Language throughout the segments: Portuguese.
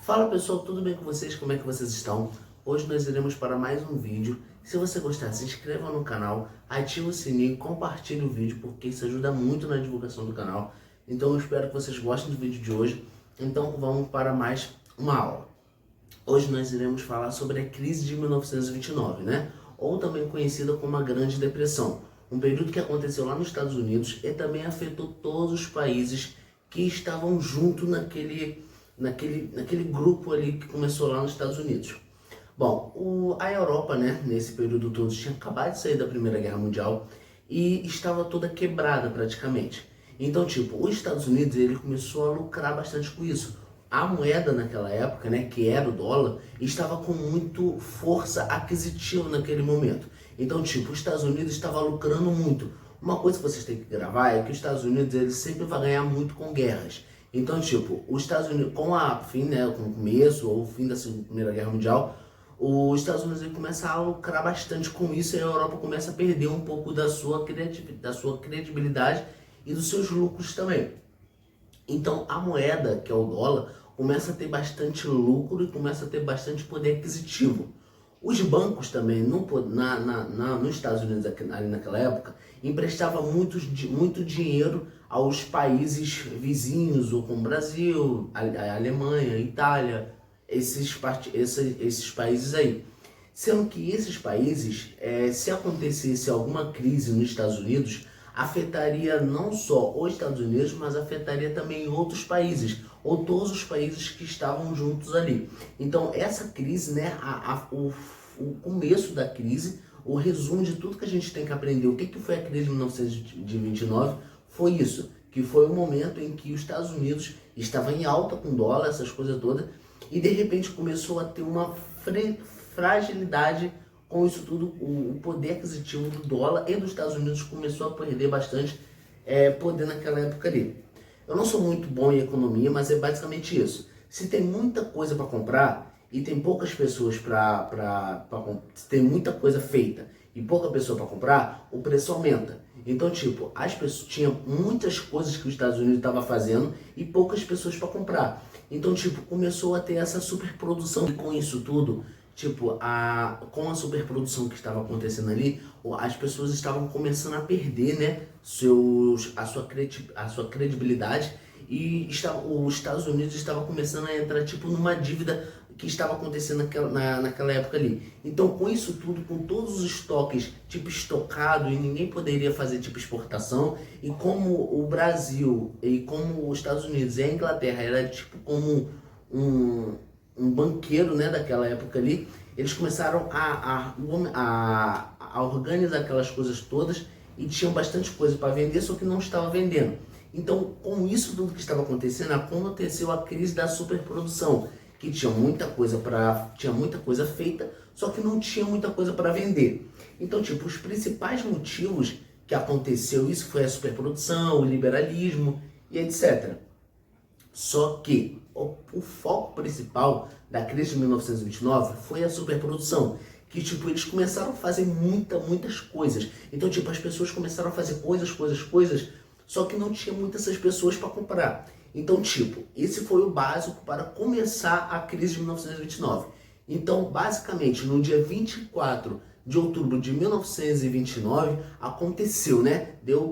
Fala pessoal, tudo bem com vocês? Como é que vocês estão? Hoje nós iremos para mais um vídeo. Se você gostar, se inscreva no canal, ative o sininho, compartilhe o vídeo, porque isso ajuda muito na divulgação do canal. Então eu espero que vocês gostem do vídeo de hoje. Então vamos para mais uma aula. Hoje nós iremos falar sobre a crise de 1929, né? Ou também conhecida como a Grande Depressão. Um período que aconteceu lá nos Estados Unidos e também afetou todos os países que estavam junto naquele grupo ali que começou lá nos Estados Unidos. Bom, a Europa, né, nesse período todo, tinha acabado de sair da Primeira Guerra Mundial e estava toda quebrada praticamente. Então, os Estados Unidos, ele começou a lucrar bastante com isso. A moeda naquela época, né, que era o dólar, estava com muito força aquisitiva naquele momento. Então, os Estados Unidos estava lucrando muito. Uma coisa que vocês têm que gravar é que os Estados Unidos, ele sempre vai ganhar muito com guerras. Então, os Estados Unidos, com o começo ou o fim da Primeira Guerra Mundial, os Estados Unidos ele começa a lucrar bastante com isso e a Europa começa a perder um pouco da sua credibilidade e dos seus lucros também. Então, a moeda, que é o dólar, começa a ter bastante lucro e começa a ter bastante poder aquisitivo. Os bancos também, nos Estados Unidos, ali naquela época, emprestavam muito dinheiro aos países vizinhos, ou como o Brasil, a Alemanha, a Itália, esses países aí. Sendo que esses países, se acontecesse alguma crise nos Estados Unidos, afetaria não só os Estados Unidos, mas afetaria também outros países, ou todos os países que estavam juntos ali. Então essa crise, né, o começo da crise, o resumo de tudo que a gente tem que aprender, o que foi a crise de 1929, foi isso, que foi o momento em que os Estados Unidos estavam em alta com dólar, essas coisas todas, e de repente começou a ter uma fragilidade com isso tudo, o poder aquisitivo do dólar e dos Estados Unidos começou a perder bastante poder naquela época ali. Eu não sou muito bom em economia, mas é basicamente isso. Se tem muita coisa para comprar e tem poucas pessoas se tem muita coisa feita e pouca pessoa para comprar, o preço aumenta. Então, as pessoas tinham muitas coisas que os Estados Unidos estavam fazendo e poucas pessoas para comprar. Então, começou a ter essa superprodução e com isso tudo, com a superprodução que estava acontecendo ali, as pessoas estavam começando a perder, né, a sua credibilidade e os Estados Unidos estavam começando a entrar numa dívida que estava acontecendo naquela época ali. Então, com isso tudo, com todos os estoques estocado e ninguém poderia fazer exportação, e como o Brasil e como os Estados Unidos e a Inglaterra era como um banqueiro, né, daquela época ali, eles começaram a organizar aquelas coisas todas e tinham bastante coisa para vender, só que não estava vendendo. Então, com isso tudo que estava acontecendo, aconteceu a crise da superprodução, que tinha muita coisa feita, só que não tinha muita coisa para vender. Então, os principais motivos que aconteceu isso foi a superprodução, o liberalismo e etc. Só que o foco principal da crise de 1929 foi a superprodução, que eles começaram a fazer muitas coisas. Então, as pessoas começaram a fazer coisas, só que não tinha muitas essas pessoas para comprar. Então, esse foi o básico para começar a crise de 1929. Então, basicamente, no dia 24 de outubro de 1929, aconteceu, né? Deu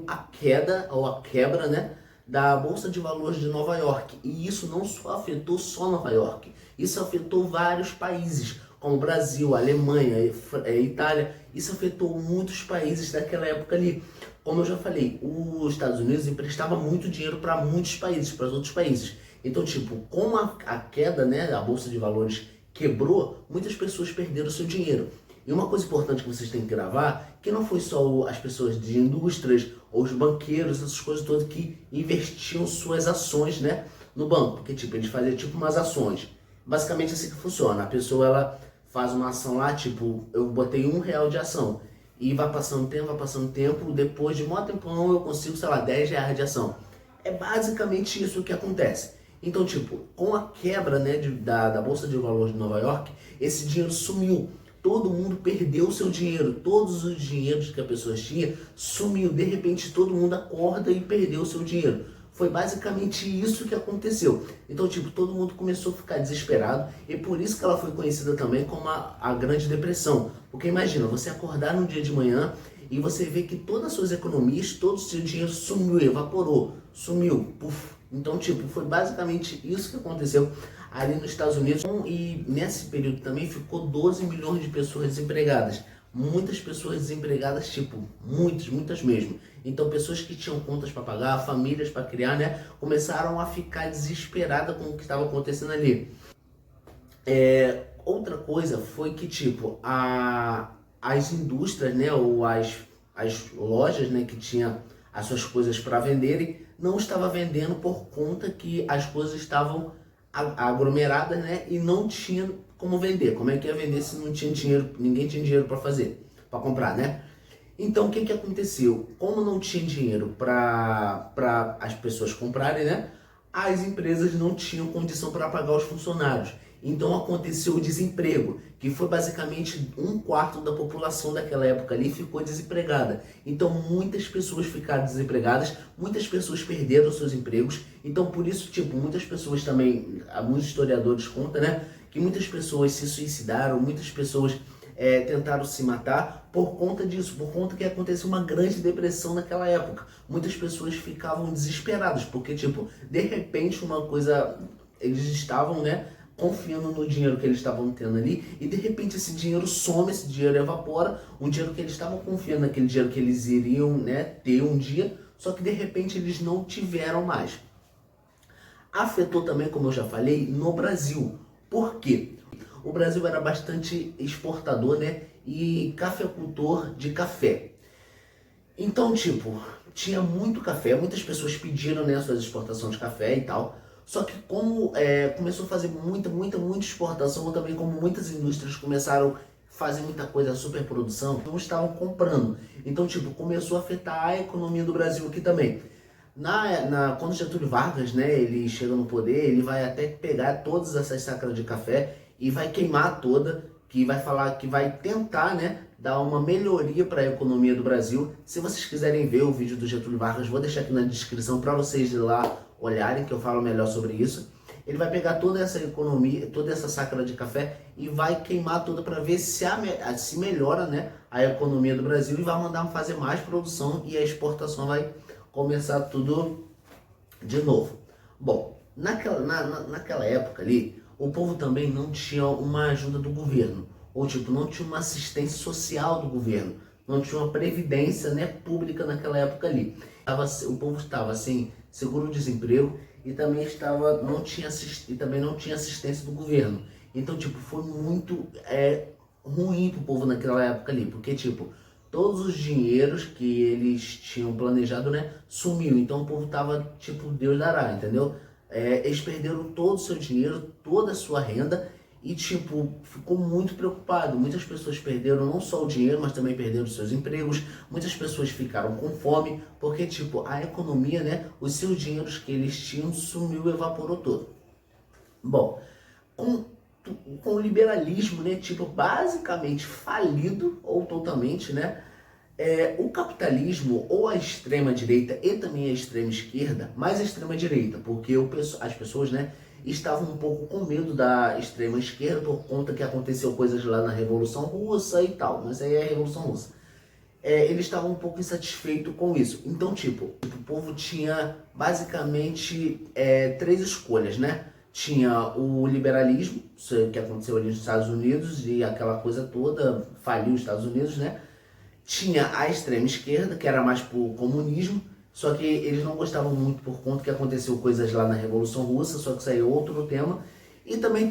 a queda, ou a quebra, né, da Bolsa de Valores de Nova York. E isso não só afetou Nova York, isso afetou vários países, como Brasil, Alemanha, Itália. Isso afetou muitos países daquela época ali. Como eu já falei, os Estados Unidos emprestava muito dinheiro para muitos países, para outros países. Então, com a queda, né, a Bolsa de Valores quebrou, muitas pessoas perderam seu dinheiro. E uma coisa importante que vocês têm que gravar, que não foi só as pessoas de indústrias, ou os banqueiros, essas coisas todas que investiam suas ações, né, no banco. Porque, eles faziam umas ações. Basicamente assim que funciona. A pessoa, ela faz uma ação lá, eu botei R$1 de ação. E vai passando tempo, depois de um tempão eu consigo, R$10 de ação. É basicamente isso que acontece. Então, com a quebra, né, da Bolsa de Valores de Nova York, esse dinheiro sumiu. Todo mundo perdeu o seu dinheiro, todos os dinheiros que a pessoa tinha sumiu. De repente todo mundo acorda e perdeu o seu dinheiro. Foi basicamente isso que aconteceu. Então, tipo, todo mundo começou a ficar desesperado e por isso que ela foi conhecida também como a Grande Depressão. Porque imagina, você acordar num dia de manhã e você vê que todas as suas economias, todo o seu dinheiro sumiu, evaporou, sumiu, puf. Então, tipo, foi basicamente isso que aconteceu ali nos Estados Unidos. E nesse período também ficou 12 milhões de pessoas desempregadas. Muitas pessoas desempregadas, tipo, muitas mesmo. Então, pessoas que tinham contas para pagar, famílias para criar, né, começaram a ficar desesperadas com o que estava acontecendo ali. Outra coisa foi que, tipo, as indústrias, né, ou as lojas, né, que tinha as suas coisas para venderem, não estava vendendo por conta que as coisas estavam aglomeradas, né, e não tinha como vender. Como é que ia vender se não tinha dinheiro, ninguém tinha dinheiro para fazer, para comprar, né? Então, o que que aconteceu? Como não tinha dinheiro para as pessoas comprarem, né? As empresas não tinham condição para pagar os funcionários. Então, aconteceu o desemprego, que foi basicamente 1/4 da população daquela época ali ficou desempregada. Então, muitas pessoas ficaram desempregadas, muitas pessoas perderam seus empregos. Então, por isso, tipo, muitas pessoas também, alguns historiadores contam, né? Que muitas pessoas se suicidaram, muitas pessoas tentaram se matar por conta disso, por conta que aconteceu uma grande depressão naquela época. Muitas pessoas ficavam desesperadas, porque, tipo, de repente uma coisa, eles estavam, né, confiando no dinheiro que eles estavam tendo ali, e de repente esse dinheiro some, esse dinheiro evapora, um dinheiro que eles estavam confiando naquele dinheiro que eles iriam, né, ter um dia, só que de repente eles não tiveram mais. Afetou também, como eu já falei, no Brasil. Por quê? O Brasil era bastante exportador, né, e cafeicultor de café. Então, tipo, tinha muito café, muitas pessoas pediram, né, suas exportações de café e tal. Só que como começou a fazer muita exportação, também como muitas indústrias começaram a fazer muita coisa, superprodução, não estavam comprando. Então, tipo, começou a afetar a economia do Brasil aqui também. Quando Getúlio Vargas, né, ele chega no poder, ele vai até pegar todas essas sacras de café e vai queimar toda, que vai falar que vai tentar, né, dar uma melhoria para a economia do Brasil. Se vocês quiserem ver o vídeo do Getúlio Vargas, vou deixar aqui na descrição para vocês ir lá olharem, que eu falo melhor sobre isso. Ele vai pegar toda essa economia, toda essa sacra de café e vai queimar toda para ver se melhora, né, a economia do Brasil, e vai mandar fazer mais produção e a exportação vai começar tudo de novo. Bom, naquela época ali, o povo também não tinha uma ajuda do governo, ou tipo, não tinha uma assistência social do governo, não tinha uma previdência, né, pública naquela época ali. O povo estava sem seguro-desemprego e também não tinha assistência do governo. Então, tipo, foi muito ruim pro povo naquela época ali, porque, tipo, todos os dinheiros que eles tinham planejado, né, sumiu. Então o povo tava, tipo, Deus dará, entendeu? Eles perderam todo o seu dinheiro, toda a sua renda e, tipo, ficou muito preocupado. Muitas pessoas perderam não só o dinheiro, mas também perderam seus empregos. Muitas pessoas ficaram com fome, porque, tipo, a economia, né, os seus dinheiros que eles tinham sumiu, evaporou todo. Bom, com o liberalismo, né, tipo, basicamente falido, ou totalmente, né, o capitalismo, ou a extrema-direita e também a extrema-esquerda, mais a extrema-direita, porque as pessoas, né, estavam um pouco com medo da extrema-esquerda por conta que aconteceu coisas lá na Revolução Russa e tal, mas aí é a Revolução Russa. Eles estavam um pouco insatisfeitos com isso. Então, tipo, o povo tinha basicamente 3 escolhas, né? Tinha o liberalismo, que aconteceu ali nos Estados Unidos e aquela coisa toda, faliu os Estados Unidos, né? Tinha a extrema esquerda, que era mais pro comunismo, só que eles não gostavam muito por conta que aconteceu coisas lá na Revolução Russa, só que isso aí é outro tema. E também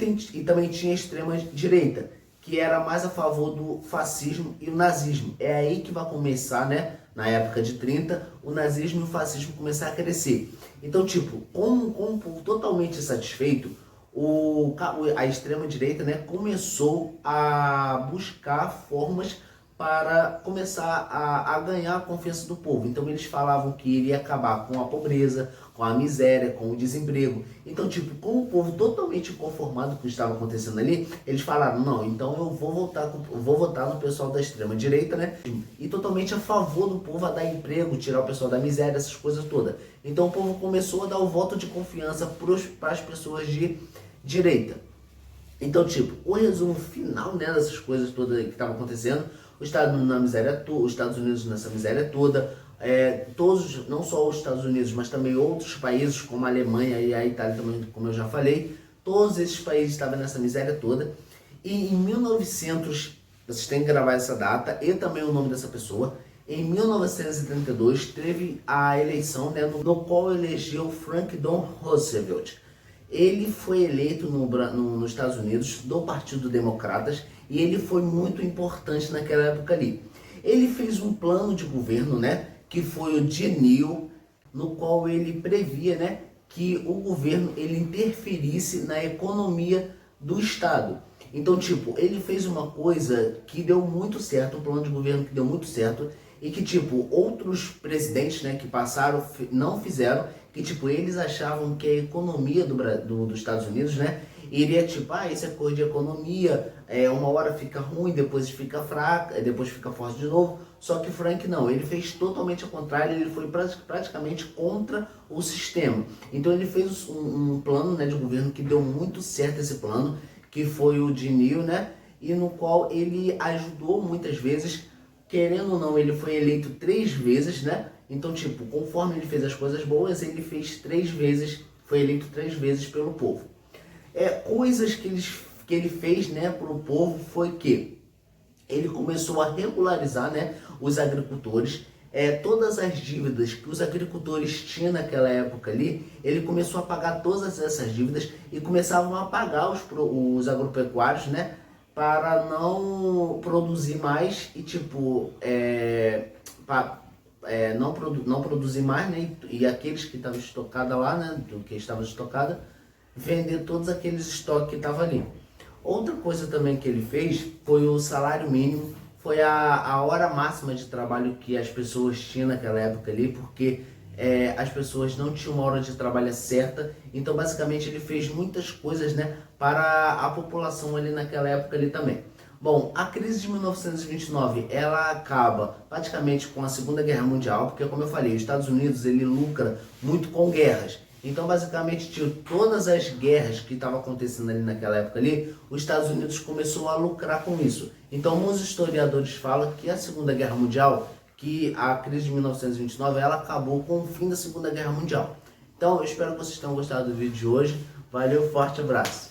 tinha a extrema direita, que era mais a favor do fascismo e o nazismo. É aí que vai começar, né, na época de 30, o nazismo e o fascismo começar a crescer. Então, tipo, como um povo totalmente insatisfeito, a extrema-direita, né, começou a buscar formas para começar a ganhar a confiança do povo. Então eles falavam que iria acabar com a pobreza, com a miséria, com o desemprego. Então, tipo, com o povo totalmente inconformado com o que estava acontecendo ali, eles falaram, não, então eu vou votar no pessoal da extrema direita, né? E totalmente a favor do povo a dar emprego, tirar o pessoal da miséria, essas coisas todas. Então o povo começou a dar o voto de confiança para as pessoas de direita. Então, tipo, o resumo final, né, dessas coisas todas que estavam acontecendo, os Estados Unidos nessa miséria toda, todos, não só os Estados Unidos, mas também outros países, como a Alemanha e a Itália também, como eu já falei, todos esses países estavam nessa miséria toda. E em 1900, vocês têm que gravar essa data e também o nome dessa pessoa, em 1932 teve a eleição, né, no qual elegeu Franklin D. Roosevelt. Ele foi eleito nos Estados Unidos do Partido Democratas e ele foi muito importante naquela época ali. Ele fez um plano de governo, né, que foi o Green New, no qual ele previa, né, que o governo ele interferisse na economia do Estado. Então, tipo, ele fez uma coisa que deu muito certo, um plano de governo que deu muito certo, e que, tipo, outros presidentes, né, que passaram não fizeram, que, tipo, eles achavam que a economia dos Estados Unidos, né, iria, tipo, isso é coisa de economia, uma hora fica ruim, depois fica fraca, depois fica forte de novo. Só que Frank não, ele fez totalmente ao contrário, ele foi praticamente contra o sistema. Então ele fez um plano, né, de governo que deu muito certo esse plano, que foi o Green New, né, e no qual ele ajudou muitas vezes. Querendo ou não, ele foi eleito 3 vezes, né? Então, tipo, conforme ele fez as coisas boas, ele fez 3 vezes, foi eleito 3 vezes pelo povo. Coisas que ele fez, né, para o povo foi que ele começou a regularizar, né, os agricultores. Todas as dívidas que os agricultores tinham naquela época ali, ele começou a pagar todas essas dívidas e começavam a pagar os agropecuários, né, para não produzir mais e, tipo, não produzir mais, né, e aqueles que estavam estocados lá, né, do que estavam estocados, vender todos aqueles estoques que estavam ali. Outra coisa também que ele fez foi o salário mínimo, foi a hora máxima de trabalho que as pessoas tinham naquela época ali, porque as pessoas não tinham uma hora de trabalho certa. Então basicamente ele fez muitas coisas, né, para a população ali naquela época ali também. Bom, a crise de 1929, ela acaba praticamente com a Segunda Guerra Mundial, porque como eu falei, os Estados Unidos ele lucra muito com guerras. Então basicamente todas as guerras que estavam acontecendo ali naquela época ali, os Estados Unidos começou a lucrar com isso. Então muitos historiadores falam que a Segunda Guerra Mundial, que a crise de 1929, ela acabou com o fim da Segunda Guerra Mundial. Então eu espero que vocês tenham gostado do vídeo de hoje. Valeu, forte abraço!